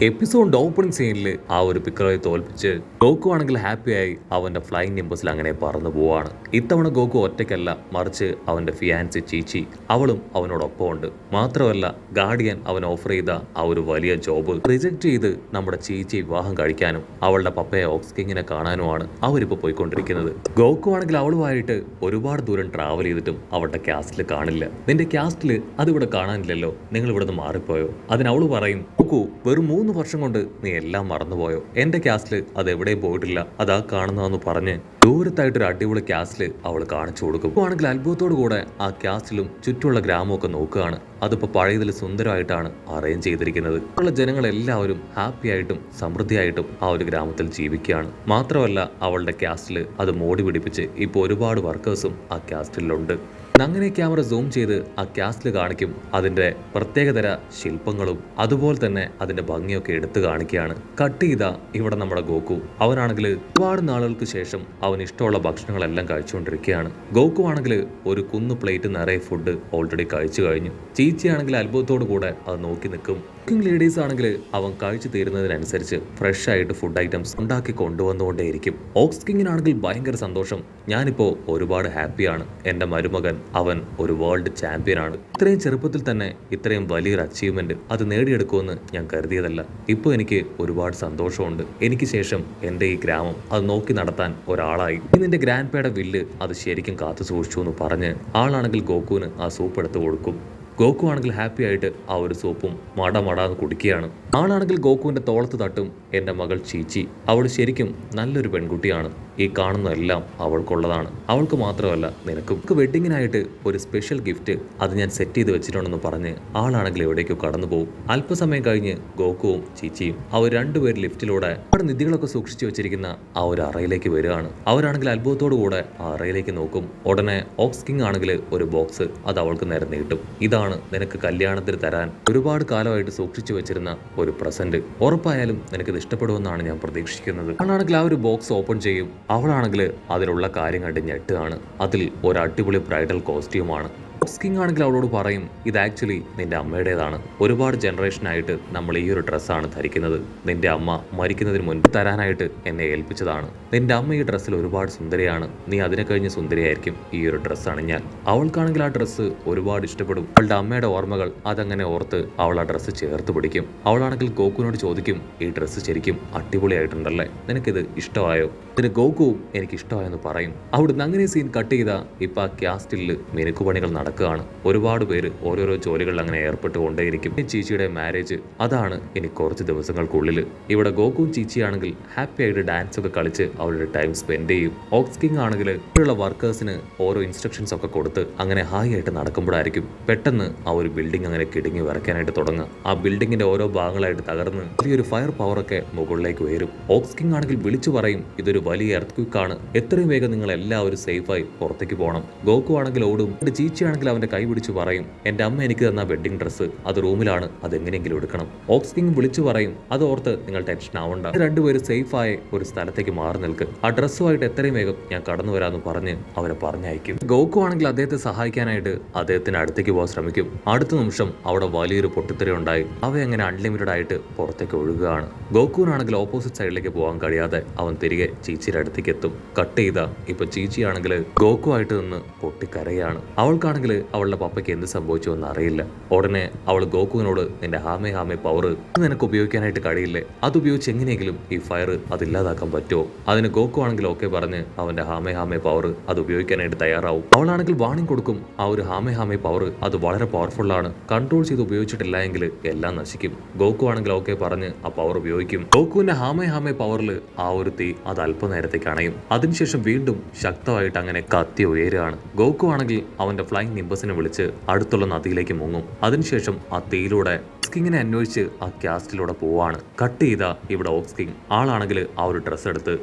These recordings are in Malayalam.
എപ്പിസോഡിന്റെ ഓപ്പണിംഗ് സീനിൽ ആ ഒരു പിക്കറെ തോൽപ്പിച്ച് ഗോക്കു ആണെങ്കിൽ ഹാപ്പിയായി അവന്റെ ഫ്ലൈങ് നിംബസിൽ അങ്ങനെ പറന്നു പോവാണ്. ഇത്തവണ ഗോക്കു ഒറ്റയ്ക്കല്ല, മറിച്ച് അവന്റെ ഫിയാൻസി ചീച്ചി അവളും അവനോടൊപ്പം ഉണ്ട്. മാത്രമല്ല, ഗാർഡിയൻ അവൻ ഓഫർ ചെയ്ത ആ ഒരു വലിയ ജോബ് റിജക്ട് ചെയ്ത് നമ്മുടെ ചീച്ചി വിവാഹം കഴിക്കാനും അവളുടെ പപ്പയെ ഓക്സ് കിങ്ങിനെ കാണാനുമാണ് അവരിപ്പോൾ പോയിക്കൊണ്ടിരിക്കുന്നത്. ഗോക്കു ആണെങ്കിൽ അവളുമായിട്ട് ഒരുപാട് ദൂരം ട്രാവൽ ചെയ്തിട്ടും അവളുടെ ക്യാസ്റ്റിൽ കാണില്ല. നിന്റെ ക്യാസ്റ്റിൽ അതിവിടെ കാണാനില്ലല്ലോ, നിങ്ങൾ ഇവിടെ നിന്ന് മാറിപ്പോയോ? അതിന് അവള് പറയും, ഗോക്കു വെറും 3 വർഷം കൊണ്ട് നീ എല്ലാം മറന്നുപോയോ? എന്റെ ക്യാസ്റ്റിൽ അത് എവിടെയും പോയിട്ടില്ല, അതാ കാണുന്നതെന്ന് പറഞ്ഞ് ദൂരത്തായിട്ടൊരു അടിപൊളി ക്യാസ്റ്റിൽ അവൾ കാണിച്ചു കൊടുക്കും. ആണെങ്കിൽ അത്ഭുതത്തോടു കൂടെ ആ ക്യാസ്റ്റിലും ചുറ്റുമുള്ള ഗ്രാമമൊക്കെ നോക്കുകയാണ്. അതിപ്പോ പഴയതിൽ സുന്ദരമായിട്ടാണ് അറേഞ്ച് ചെയ്തിരിക്കുന്നത്. ഉള്ള ജനങ്ങളെല്ലാവരും ഹാപ്പി ആയിട്ടും സമൃദ്ധിയായിട്ടും ആ ഒരു ഗ്രാമത്തിൽ ജീവിക്കുകയാണ്. മാത്രമല്ല, അവളുടെ ക്യാസ്റ്റിൽ അത് മോടി പിടിപ്പിച്ച് ഇപ്പോൾ ഒരുപാട് വർക്കേഴ്സും ആ ക്യാസ്റ്റിലുണ്ട്. അങ്ങനെ ക്യാമറ സൂം ചെയ്ത് ആ ക്യാസ്റ്റിൽ കാണിക്കും. അതിന്റെ പ്രത്യേകതര ശില്പങ്ങളും അതുപോലെ തന്നെ അതിന്റെ ഭംഗിയൊക്കെ എടുത്തു കാണിക്കുകയാണ്. കട്ട് ചെയ്ത ഇവിടെ നമ്മുടെ ഗോക്കു അവനാണെങ്കിൽ ഒരുപാട് നാളുകൾക്ക് ശേഷം അവന് ഇഷ്ടമുള്ള ഭക്ഷണങ്ങളെല്ലാം കഴിച്ചുകൊണ്ടിരിക്കുകയാണ്. ഗോക്കു ആണെങ്കിൽ ഒരു കുന്നു പ്ലേറ്റ് നിറയെ ഫുഡ് ഓൾറെഡി കഴിച്ചു കഴിഞ്ഞു. ചീച്ചി ആണെങ്കിൽ അത്ഭുതത്തോടു കൂടെ അത് നോക്കി നിൽക്കും. കുക്കിംഗ് ലേഡീസ് ആണെങ്കിൽ അവൻ കഴിച്ചു തീരുന്നതിനനുസരിച്ച് ഫ്രഷ് ആയിട്ട് ഫുഡ് ഐറ്റംസ് ഉണ്ടാക്കി കൊണ്ടുവന്നുകൊണ്ടേയിരിക്കും. ഓക്സ് കിങ്ങിനാണെങ്കിൽ ഭയങ്കര സന്തോഷം. ഞാനിപ്പോ ഒരുപാട് ഹാപ്പിയാണ്. എൻ്റെ മരുമകൻ അവൻ ഒരു വേൾഡ് ചാമ്പ്യനാണ്. ഇത്രയും ചെറുപ്പത്തിൽ തന്നെ ഇത്രയും വലിയൊരു അച്ചീവ്മെന്റ് അത് നേടിയെടുക്കുമെന്ന് ഞാൻ കരുതിയതല്ല. ഇപ്പോൾ എനിക്ക് ഒരുപാട് സന്തോഷമുണ്ട്. എനിക്ക് ശേഷം എൻ്റെ ഈ ഗ്രാമം അത് നോക്കി നടത്താൻ ഒരാളായി. നിന്റെ ഗ്രാൻഡ് പേയുടെ വില്ല് അത് ശരിക്കും കാത്തു സൂക്ഷിച്ചു എന്ന് പറഞ്ഞ് ആളാണെങ്കിൽ ഗോകുവിന് ആ സൂപ്പ് എടുത്ത് കൊടുക്കും. ഗോകു ആണെങ്കിൽ ഹാപ്പി ആയിട്ട് ആ ഒരു സൂപ്പും മടാന്ന് കുടിക്കുകയാണ്. ആളാണെങ്കിൽ ഗോകുവിന്റെ തോളത്ത് തട്ടും. എൻ്റെ മകൾ ചീച്ചി അവൾ ശരിക്കും നല്ലൊരു പെൺകുട്ടിയാണ്. ഈ കാണുന്നതെല്ലാം അവൾക്കുള്ളതാണ്. അവൾക്ക് മാത്രമല്ല നിനക്കും. വെഡിങ്ങിനായിട്ട് ഒരു സ്പെഷ്യൽ ഗിഫ്റ്റ് അത് ഞാൻ സെറ്റ് ചെയ്ത് വെച്ചിട്ടുണ്ടെന്ന് പറഞ്ഞ് ആളാണെങ്കിൽ എവിടേക്കോ കടന്നു പോകും. അല്പസമയം കഴിഞ്ഞ് ഗോകുവും ചീച്ചിയും അവർ രണ്ടുപേരും ലിഫ്റ്റിലൂടെ അവിടെ നിധികളൊക്കെ സൂക്ഷിച്ചു വെച്ചിരിക്കുന്ന ആ ഒരു അറയിലേക്ക് വരികയാണ്. അവരാണെങ്കിൽ അത്ഭുതത്തോടു കൂടെ ആ അറയിലേക്ക് നോക്കും. ഉടനെ ഓക്സ് കിങ് ആണെങ്കിൽ ഒരു ബോക്സ് അത് അവൾക്ക് നേരെ നീട്ടും. ഇതാണ് നിനക്ക് കല്യാണത്തിന് തരാൻ ഒരുപാട് കാലമായിട്ട് സൂക്ഷിച്ചു വെച്ചിരുന്ന ഒരു പ്രസന്റ്. ഉറപ്പായാലും നിനക്കിത് ഇഷ്ടപ്പെടുമെന്നാണ് ഞാൻ പ്രതീക്ഷിക്കുന്നത്. അവളാണെങ്കിൽ ആ ഒരു ബോക്സ് ഓപ്പൺ ചെയ്യും. അവളാണെങ്കിൽ അതിലുള്ള കാര്യം കണ്ട് ഞെട്ടുകയാണ്. അതിൽ ഒരു അടിപൊളി ബ്രൈഡൽ കോസ്റ്റ്യൂമാണ്. ഓക്സ് കിങ് ആണെങ്കിൽ അവളോട് പറയും, ഇത് ആക്ച്വലി നിന്റെ അമ്മയുടേതാണ്. ഒരുപാട് ജനറേഷനായിട്ട് നമ്മൾ ഈ ഒരു ഡ്രസ്സാണ് ധരിക്കുന്നത്. നിന്റെ അമ്മ മരിക്കുന്നതിന് മുൻപ് തരാനായിട്ട് എന്നെ ഏൽപ്പിച്ചതാണ്. നിന്റെ അമ്മ ഈ ഡ്രസ്സിൽ ഒരുപാട് സുന്ദരിയാണ്. നീ അതിനെ കഴിഞ്ഞ് സുന്ദരിയായിരിക്കും ഈ ഒരു ഡ്രസ്സ് അണിഞ്ഞാൽ. അവൾക്കാണെങ്കിൽ ആ ഡ്രസ്സ് ഒരുപാട് ഇഷ്ടപ്പെടും. അവളുടെ അമ്മയുടെ ഓർമ്മകൾ അതങ്ങനെ ഓർത്ത് അവൾ ആ ഡ്രസ്സ് ചേർത്ത് പിടിക്കും. അവളാണെങ്കിൽ ഗോകുവിനോട് ചോദിക്കും, ഈ ഡ്രസ്സ് ശരിക്കും അടിപൊളിയായിട്ടുണ്ടല്ലേ, നിനക്കിത് ഇഷ്ടമായോ? ഇതിന് ഗോകുവും എനിക്ക് ഇഷ്ടമായെന്ന് പറയും. അവിടുന്ന് അങ്ങനെ സീൻ കട്ട് ചെയ്ത ഇപ്പൊ ആ ക്യാസ്റ്റിൽ മിനുക്കുപണികൾ നടക്കുകയാണ്. ഒരുപാട് പേര് ഓരോരോ ജോലികളിൽ അങ്ങനെ ഏർപ്പെട്ടുകൊണ്ടേയിരിക്കും. ചീച്ചിയുടെ മാരേജ് അതാണ് ഇനി കുറച്ച് ദിവസങ്ങൾക്കുള്ളിൽ. ഇവിടെ ഗോകുവും ചീച്ചിയാണെങ്കിൽ ഹാപ്പി ആയിട്ട് ഡാൻസ് ഒക്കെ കളിച്ച് അവരുടെ ടൈം സ്പെൻഡ് ചെയ്യും. ഓക്സ് കിങ് ആണെങ്കിൽ ഇവിടെയുള്ള വർക്കേഴ്സിന് ഓരോ ഇൻസ്ട്രക്ഷൻസ് ഒക്കെ കൊടുത്ത് അങ്ങനെ ഹായ് ആയിട്ട് നടക്കുമ്പോഴായിരിക്കും പെട്ടെന്ന് ആ ഒരു ബിൽഡിംഗ് അങ്ങനെ കിടുങ്ങി വരയ്ക്കാനായിട്ട് തുടങ്ങുക. ആ ബിൽഡിങ്ങിന്റെ ഓരോ ഭാഗങ്ങളായിട്ട് തകർന്ന് വലിയൊരു ഫയർ പവർ ഒക്കെ മുകളിലേക്ക് ഉയരും. ഓക്സ് കിങ് ആണെങ്കിൽ വിളിച്ചു പറയും, ഇതൊരു വലിയ എർത്ത് ക്വിക്കാണ്, എത്രയും വേഗം നിങ്ങൾ എല്ലാവരും സേഫായി പുറത്തേക്ക് പോകണം. ഗോകു ആണെങ്കിൽ ഓടും. ചീച്ചി ആണെങ്കിൽ അവന്റെ കൈ പിടിച്ചു പറയും, എൻ്റെ അമ്മ എനിക്ക് തന്ന വെഡിങ് ഡ്രസ്സ് അത് റൂമിലാണ്, അത് എങ്ങനെയെങ്കിലും എടുക്കണം. ഓക്സ് കിങ് വിളിച്ചു പറയും, അത് ഓർത്ത് നിങ്ങൾ ടെൻഷൻ ആവണ്ട, രണ്ടുപേരും സേഫായ ഒരു സ്ഥലത്തേക്ക് മാറി നിൽക്ക്, ആ ഡ്രസ്സുമായിട്ട് എത്രയും വേഗം ഞാൻ കടന്നു വരാമെന്ന് പറഞ്ഞ് അവരെ പറഞ്ഞയക്കും. ഗോകു ആണെങ്കിൽ അദ്ദേഹത്തെ സഹായിക്കാനായിട്ട് അദ്ദേഹത്തിന് അടുത്തേക്ക് പോകാൻ ശ്രമിക്കും. അടുത്ത നിമിഷം അവിടെ വലിയൊരു പൊട്ടിത്തെറി ഉണ്ടായി. അവയങ്ങനെ അൺലിമിറ്റഡ് ആയിട്ട് പുറത്തേക്ക് ഒഴുകുകയാണ്. ഗോകുവിനാണെങ്കിൽ ഓപ്പോസിറ്റ് സൈഡിലേക്ക് പോകാൻ കഴിയാതെ അവൻ തിരികെ ചീച്ചിയുടെ അടുത്തേക്ക് എത്തും. കട്ട് ചെയ്ത ഇപ്പൊ ചീച്ചി ആണെങ്കിൽ ഗോകു ആയിട്ട് നിന്ന് പൊട്ടിക്കരയാണ്. അവൾക്കാണെങ്കിൽ അവളുടെ പപ്പയ്ക്ക് എന്ത് സംഭവിച്ചു എന്ന് അറിയില്ല. ഉടനെ അവൾ ഗോകുവിനോട്, നിന്റെ ഹാമേ പവർ നിനക്ക് ഉപയോഗിക്കാനായിട്ട് കഴിയില്ലേ, അത് ഉപയോഗിച്ച് എങ്ങനെയെങ്കിലും ഈ ഫയർ അത് ഇല്ലാതാക്കാൻ പറ്റുമോ? അതിന് ഗോകു ആണെങ്കിൽ ഓക്കെ പറഞ്ഞ് അവന്റെ ഹാമേ പവർ അത് ഉപയോഗിക്കാനായിട്ട് തയ്യാറാവും. അവളാണെങ്കിൽ വാണിംഗ് കൊടുക്കും, ആ ഒരു ഹാമേ പവർ അത് വളരെ പവർഫുൾ ആണ്, കൺട്രോൾ ചെയ്ത് ഉപയോഗിച്ചിട്ടില്ല എങ്കിൽ എല്ലാം നശിക്കും. ഗോകു ആണെങ്കിൽ ഓക്കെ പറഞ്ഞ് ആ പവർ ഉപയോഗിക്കും. ഗോകുവിന്റെ ഹാമേ പവറിൽ ആ ഒരു തീ അത് അല്പനേരത്തേക്ക് അണയും. അതിനുശേഷം വീണ്ടും ശക്തമായിട്ട് അങ്ങനെ കത്തി ഉയരുകയാണ്. ഗോകു ആണെങ്കിൽ അവന്റെ ഫ്ലൈങ് നിംബസിനെ വിളിച്ച് അടുത്തുള്ള നദിയിലേക്ക് മുങ്ങും. അതിനുശേഷം ആ തീയിലൂടെ ഓക്സ് കിങ്ങിനെ അന്വേഷിച്ച് ആ ക്യാസ്റ്റിലൂടെ പോവാണ്. കട്ട് ചെയ്ത ഇവിടെ ഓക്സ് കിങ് ആളാണെങ്കിൽ ആ ഒരു ഡ്രസ്സ് എടുത്ത്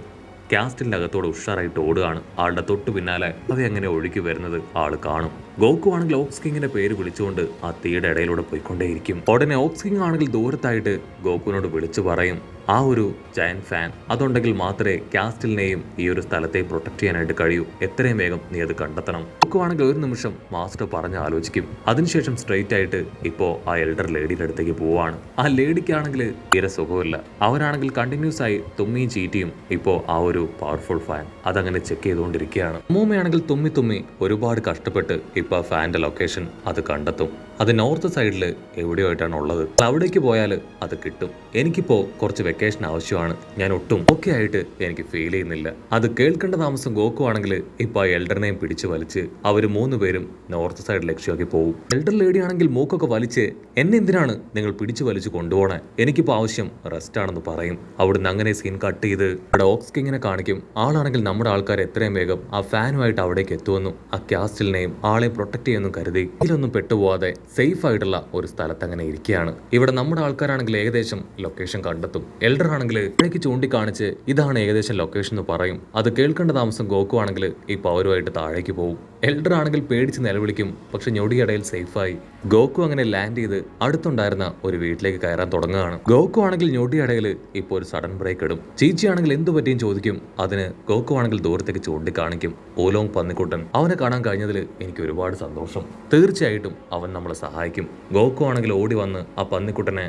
ക്യാസ്റ്റിന്റെ അകത്തോടെ ഉഷാറായിട്ട് ഓടുകയാണ്. ആളുടെ തൊട്ടു പിന്നാലെ അവയങ്ങനെ ഒഴുകി വരുന്നത് ആള് കാണും. ഗോകു ആണെങ്കിൽ ഓക്സ് കിങ്ങിന്റെ പേര് വിളിച്ചുകൊണ്ട് ആ തീയുടെ ഇടയിലൂടെ പോയിക്കൊണ്ടേയിരിക്കും. ഉടനെ ഓക്സ് കിങ് ആണെങ്കിൽ ദൂരത്തായിട്ട് ഗോകുവിനോട് വിളിച്ചു പറയും, ആ ഒരു ജയന്റ് ഫാൻ അതുണ്ടെങ്കിൽ മാത്രമേ കാസ്റ്റിലിനെയും ഈ ഒരു സ്ഥലത്തെ പ്രൊട്ടക്ട് ചെയ്യാനായിട്ട് കഴിയൂ. എത്രയും വേഗം നീ അത് കണ്ടെത്തണം. നോക്കുവാണെങ്കിൽ ഒരു നിമിഷം മാസ്റ്റർ പറഞ്ഞ് ആലോചിക്കും. അതിനുശേഷം സ്ട്രെയിറ്റ് ആയിട്ട് ഇപ്പോ ആ എൽഡർ ലേഡിയുടെ അടുത്തേക്ക് പോവാണ്. ആ ലേഡിക്കാണെങ്കിൽ തീരെ സുഖമില്ല. അവരാണെങ്കിൽ കണ്ടിന്യൂസ് ആയി തുമ്മിയും ചീറ്റിയും ഇപ്പോ ആ ഒരു പവർഫുൾ ഫാൻ അതങ്ങനെ ചെക്ക് ചെയ്തുകൊണ്ടിരിക്കുകയാണ്. അമ്മൂമ്മയാണെങ്കിൽ തുമ്മി തുമ്മി ഒരുപാട് കഷ്ടപ്പെട്ട് ഇപ്പൊ ഫാന്റെ ലൊക്കേഷൻ അത് കണ്ടെത്തും. അത് നോർത്ത് സൈഡിൽ എവിടെയോ ആയിട്ടാണ് ഉള്ളത്. അവിടേക്ക് പോയാൽ അത് കിട്ടും. എനിക്കിപ്പോ കുറച്ച് വെക്കേഷൻ ആവശ്യമാണ്. ഞാൻ ഒട്ടും ഓക്കെ ആയിട്ട് എനിക്ക് ഫീൽ ചെയ്യുന്നില്ല. അത് കേൾക്കേണ്ട താമസം ഗോക്കു ആണെങ്കിൽ ഇപ്പൊ ആ എൽഡറിനെയും പിടിച്ചു വലിച്ച് അവര് 3 പേരും നോർത്ത് സൈഡ് ലക്ഷ്യമാക്കി പോകും. എൽഡർ ലേഡി ആണെങ്കിൽ മൂക്കൊക്കെ വലിച്ച് എന്നെ എന്തിനാണ് നിങ്ങൾ പിടിച്ചു വലിച്ചു കൊണ്ടുപോണേ, എനിക്കിപ്പോ ആവശ്യം റെസ്റ്റ് ആണെന്ന് പറയും. അവിടുന്ന് അങ്ങനെ സീൻ കട്ട് ചെയ്ത് ഇവിടെ ഓക്സ് കിങ്ങിനെ കാണിക്കും. ആളാണെങ്കിൽ നമ്മുടെ ആൾക്കാർ എത്രയും വേഗം ആ ഫാനുമായിട്ട് അവിടേക്ക് എത്തുമെന്നും ആ കാസ്റ്റിലിനെയും ആളെയും പ്രൊട്ടക്ട് ചെയ്യുന്നു കരുതി ഇതിലൊന്നും പെട്ടുപോവാതെ സേഫ് ആയിട്ടുള്ള ഒരു സ്ഥലത്ത് അങ്ങനെ ഇരിക്കുകയാണ്. ഇവിടെ നമ്മുടെ ആൾക്കാരാണെങ്കിൽ ഏകദേശം ലൊക്കേഷൻ കണ്ടെത്തും. എൽഡർ ആണെങ്കിൽ ഇടയ്ക്ക് ചൂണ്ടിക്കാണിച്ച് ഇതാണ് ഏകദേശം ലൊക്കേഷൻ എന്ന് പറയും. അത് കേൾക്കേണ്ട താമസം ഗോക്കു ആണെങ്കിൽ ഈ പവറുമായിട്ട് താഴേക്ക് പോകും. എൽഡർ ആണെങ്കിൽ പേടിച്ച് നിലവിളിക്കും. പക്ഷെ ഞൊടിയിടയിൽ സേഫായി ഗോക്കു അങ്ങനെ ലാൻഡ് ചെയ്ത് അടുത്തുണ്ടായിരുന്ന ഒരു വീട്ടിലേക്ക് കയറാൻ തുടങ്ങുകയാണ്. ഗോക്കു ആണെങ്കിൽ ഞൊടിയിടയിൽ ഇപ്പോൾ ഒരു സഡൻ ബ്രേക്ക് ഇടും. ചീച്ചി ആണെങ്കിൽ എന്തു പറ്റിയും ചോദിക്കും. അതിന് ഗോക്കു ആണെങ്കിൽ ദൂരത്തേക്ക് ചൂണ്ടിക്കാണിക്കും. ഓലോങ് പന്നിക്കുട്ടൻ അവനെ കാണാൻ കഴിഞ്ഞതിൽ എനിക്ക് ഒരുപാട് സന്തോഷം. തീർച്ചയായിട്ടും അവൻ നമ്മളെ സഹായിക്കും. ഗോക്കു ആണെങ്കിൽ ഓടി വന്ന് ആ പന്നിക്കുട്ടനെ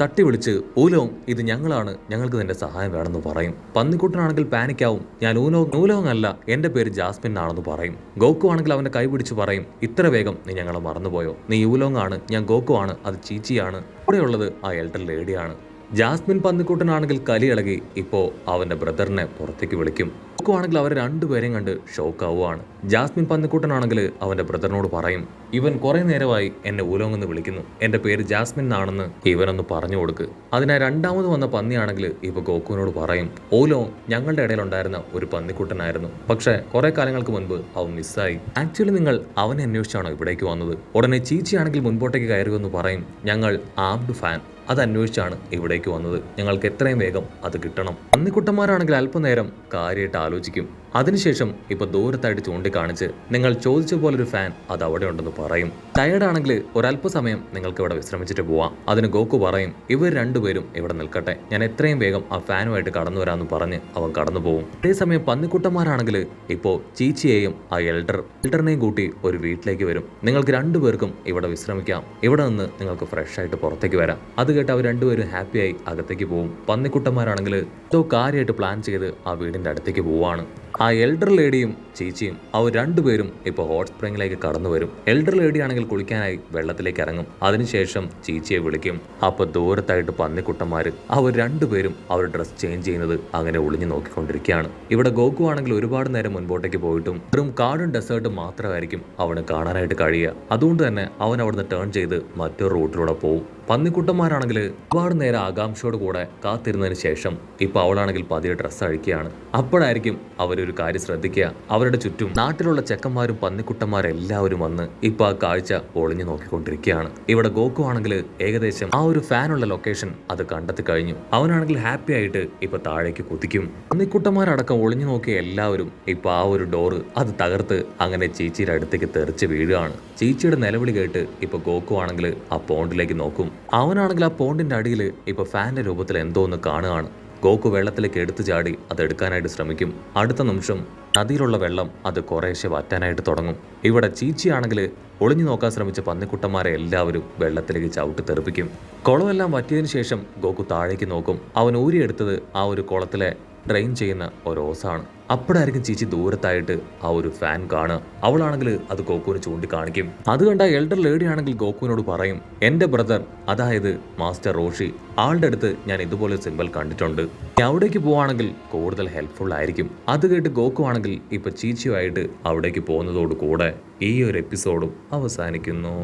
തട്ടി വിളിച്ച് ഊലോങ് ഇത് ഞങ്ങളാണ്, ഞങ്ങൾക്ക് നിന്റെ സഹായം വേണമെന്ന് പറയും. പന്നിക്കുട്ടനാണെങ്കിൽ പാനിക്കാവും. ഞാൻ ഊലോങ് അല്ല, എന്റെ പേര് ജാസ്മിൻ ആണെന്ന് പറയും. ഗോക്കു ആണെങ്കിൽ അവന്റെ കൈ പിടിച്ച് പറയും ഇത്ര വേഗം നീ ഞങ്ങളെ മറന്നുപോയോ, നീ ഊലോങ് ആണ്, ഞാൻ ഗോക്കു ആണ്, അത് ചീച്ചിയാണ്, ഇവിടെയുള്ളത് ആ എൽഡർ ലേഡിയാണ്. ജാസ്മിൻ പന്നിക്കുട്ടനാണെങ്കിൽ കലിയിളകി ഇപ്പോ അവന്റെ ബ്രദറിനെ പുറത്തേക്ക് വിളിക്കും. ആണെങ്കിൽ അവരെ 2 പേരെയും കണ്ട് ഷോക്ക് ആവുകയാണ്. ജാസ്മിൻ പന്നിക്കുട്ടനാണെങ്കിൽ അവന്റെ ബ്രദറിനോട് പറയും ഇവൻ കുറെ നേരമായി എന്നെ ഊലോങ് എന്ന് വിളിക്കുന്നു, എന്റെ പേര് ജാസ്മിൻ ആണെന്ന് ഇവനൊന്ന് പറഞ്ഞു കൊടുക്ക്. അതിനായി രണ്ടാമത് വന്ന പന്നിയാണെങ്കിൽ ഇപ്പൊ ഗോക്കുവിനോട് പറയും ഓലോങ് ഞങ്ങളുടെ ഇടയിലുണ്ടായിരുന്ന ഒരു പന്നിക്കുട്ടനായിരുന്നു, പക്ഷെ കുറെ കാലങ്ങൾക്ക് മുൻപ് അവൻ മിസ്സായി. ആക്ച്വലി നിങ്ങൾ അവനെ അന്വേഷിച്ചാണോ ഇവിടേക്ക് വന്നത്? ഉടനെ ചീച്ചിയാണെങ്കിൽ മുൻപോട്ടേക്ക് കയറുമെന്ന് പറയും. ഞങ്ങൾ ആംഡ് ഫാൻ അത് അന്വേഷിച്ചാണ് ഇവിടേക്ക് വന്നത്, ഞങ്ങൾക്ക് എത്രയും വേഗം അത് കിട്ടണം. പന്നിക്കുട്ടന്മാരാണെങ്കിൽ അല്പനേരം കാര്യമായിട്ട് ആലോചിക്കും. അതിനുശേഷം ഇപ്പൊ ദൂരത്തായിട്ട് ചൂണ്ടിക്കാണിച്ച് നിങ്ങൾ ചോദിച്ച പോലൊരു ഫാൻ അത് അവിടെ ഉണ്ടെന്ന് പറയും. ടയർഡാണെങ്കിൽ ഒരല്പസമയം നിങ്ങൾക്ക് ഇവിടെ വിശ്രമിച്ചിട്ട് പോവാം. അതിന് ഗോക്കു പറയും ഇവർ 2 പേരും ഇവിടെ നിൽക്കട്ടെ, ഞാൻ എത്രയും വേഗം ആ ഫാനുമായിട്ട് കടന്നു വരാമെന്ന് പറഞ്ഞ് അവൻ കടന്നു പോകും. അതേസമയം പന്നിക്കുട്ടന്മാരാണെങ്കിൽ ഇപ്പോ ചീച്ചിയെയും ആ എൽഡറിനെയും കൂട്ടി ഒരു വീട്ടിലേക്ക് വരും. നിങ്ങൾക്ക് 2 പേർക്കും ഇവിടെ വിശ്രമിക്കാം, ഇവിടെ നിന്ന് നിങ്ങൾക്ക് ഫ്രഷ് ആയിട്ട് പുറത്തേക്ക് വരാം. അത് കേട്ട് അവർ 2 പേരും ഹാപ്പിയായി അകത്തേക്ക് പോകും. പന്നിക്കുട്ടന്മാരാണെങ്കിൽ എന്തോ കാര്യമായിട്ട് പ്ലാൻ ചെയ്ത് ആ വീടിന്റെ അടുത്തേക്ക് പോവാണ്. ആ എൽഡർ ലേഡിയും ചീച്ചിയും അവർ 2 പേരും ഇപ്പോൾ ഹോട്ട് സ്പ്രിംഗിലേക്ക് കടന്നു വരും. എൽഡർ ലേഡി ആണെങ്കിൽ കുളിക്കാനായി വെള്ളത്തിലേക്ക് ഇറങ്ങും. അതിനുശേഷം ചീച്ചിയെ വിളിക്കും. അപ്പൊ ദൂരത്തായിട്ട് പന്നിക്കുട്ടന്മാര് അവർ 2 പേരും അവർ ഡ്രസ് ചേഞ്ച് ചെയ്യുന്നത് അങ്ങനെ ഒളിഞ്ഞു നോക്കിക്കൊണ്ടിരിക്കുകയാണ്. ഇവിടെ ഗോക്കു ആണെങ്കിൽ ഒരുപാട് നേരം മുൻപോട്ടേക്ക് പോയിട്ടും വെറും കാടും ഡെസേർട്ടും മാത്രമായിരിക്കും അവന് കാണാനായിട്ട് കഴിയുക. അതുകൊണ്ട് തന്നെ അവൻ അവിടുന്ന് ടേൺ ചെയ്ത് മറ്റൊരു റൂട്ടിലൂടെ പോകും. പന്നിക്കുട്ടന്മാരാണെങ്കിൽ ഒരുപാട് നേരം ആകാംക്ഷയോട് കൂടെ കാത്തിരുന്നതിന് ശേഷം ഇപ്പൊ അവളാണെങ്കിൽ പതിയെ ഡ്രസ്സ് അഴിക്കുകയാണ്. അപ്പോഴായിരിക്കും അവരൊരു കാര്യം ശ്രദ്ധിക്കുക. അവരുടെ ചുറ്റും നാട്ടിലുള്ള ചെക്കന്മാരും പന്നിക്കുട്ടന്മാരും എല്ലാവരും വന്ന് ഇപ്പൊ ആ കാഴ്ച ഒളിഞ്ഞു നോക്കിക്കൊണ്ടിരിക്കുകയാണ്. ഇവിടെ ഗോക്കു ആണെങ്കിൽ ഏകദേശം ആ ഒരു ഫാനുള്ള ലൊക്കേഷൻ അത് കണ്ടെത്തി കഴിഞ്ഞു. അവനാണെങ്കിൽ ഹാപ്പി ആയിട്ട് ഇപ്പൊ താഴേക്ക് കുതിക്കും. പന്നിക്കുട്ടന്മാരടക്കം ഒളിഞ്ഞു നോക്കിയ എല്ലാവരും ഇപ്പൊ ആ ഒരു ഡോറ് അത് തകർത്ത് അങ്ങനെ ചീച്ചിയുടെ അടുത്തേക്ക് തെറിച്ച് വീഴുകയാണ്. ചീച്ചിയുടെ നിലവിളി കേട്ട് ഇപ്പൊ ഗോക്കു ആണെങ്കിൽ ആ പോണ്ടിലേക്ക് നോക്കും. അവനാണെങ്കിൽ ആ പോണ്ടിന്റെ അടിയിൽ ഇപ്പൊ ഫാന്റെ രൂപത്തിൽ എന്തോ ഒന്ന് കാണുകയാണ്. ഗോക്കു വെള്ളത്തിലേക്ക് എടുത്തു ചാടി അത് എടുക്കാനായിട്ട് ശ്രമിക്കും. അടുത്ത നിമിഷം നദിയിലുള്ള വെള്ളം അത് കുറേശ്ശെ വറ്റാനായിട്ട് തുടങ്ങും. ഇവിടെ ചീച്ചിയാണെങ്കിൽ ഒളിഞ്ഞു നോക്കാൻ ശ്രമിച്ച പന്നിക്കുട്ടന്മാരെ എല്ലാവരും വെള്ളത്തിലേക്ക് ചവിട്ടി തെറിപ്പിക്കും. കുളമെല്ലാം വറ്റിയതിനു ശേഷം ഗോക്കു താഴേക്ക് നോക്കും. അവൻ ഊരിയെടുത്തത് ആ ഒരു കുളത്തിലെ ഡ്രെയിൻ ചെയ്യുന്ന ഒരു ഓസാണ്. അപ്പോഴായിരിക്കും ചീച്ചി ദൂരത്തായിട്ട് ആ ഒരു ഫാൻ കാണുക. അവളാണെങ്കിൽ അത് ഗോക്കുവിന് ചൂണ്ടിക്കാണിക്കും. അത് കണ്ട എൽഡർ ലേഡി ആണെങ്കിൽ ഗോക്കുവിനോട് പറയും എന്റെ ബ്രദർ അതായത് മാസ്റ്റർ റോഷി ആളുടെ അടുത്ത് ഞാൻ ഇതുപോലെ സിമ്പിൾ കണ്ടിട്ടുണ്ട്, അവിടേക്ക് പോവാണെങ്കിൽ കൂടുതൽ ഹെൽപ്ഫുൾ ആയിരിക്കും. അത് കേട്ട് ഗോക്കു ആണെങ്കിൽ ഇപ്പൊ ചീച്ചിയുമായിട്ട് അവിടേക്ക് പോകുന്നതോട് കൂടെ ഈ ഒരു എപ്പിസോഡും അവസാനിക്കുന്നു.